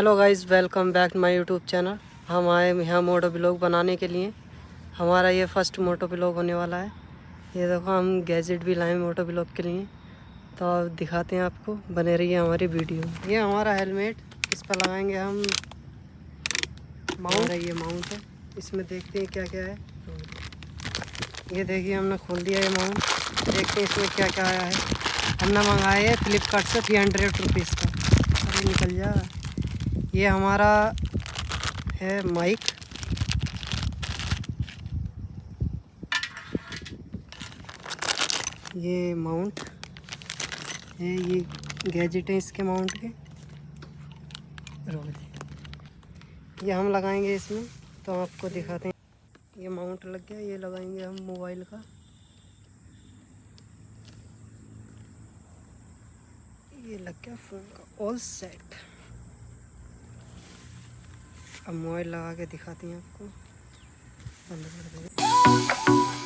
Hello guys, welcome back my YouTube channel. हम आए यहाँ मोटो व्लॉग बनाने के लिए। हमारा ये फर्स्ट मोटो व्लॉग होने वाला है। ये देखो, हम गैजेट भी लाए मोटो व्लॉग के लिए, तो अब दिखाते हैं आपको। बने रहिए हमारी वीडियो। ये हमारा हेलमेट, इस पर लगाएंगे हम माउंट। ये माउंट है, इसमें देखते हैं क्या क्या है। ये देखिए, हमने खोल दिया ये माउंट। देखते हैं इसमें क्या क्या आया है। हमने मंगाया है फ्लिपकार्ट से 300 रुपीज़ का। अरे निकल जा। ये हमारा है माइक। ये माउंट है, ये गैजेट है इसके माउंट के। ये हम लगाएंगे इसमें, तो आपको दिखाते हैं। ये माउंट लग गया, ये लगाएंगे हम मोबाइल का। ये लग गया फ़ोन का ऑल सेट। अब मोबाइल लगा के दिखाते हैं आपको। बंद कर देंगे।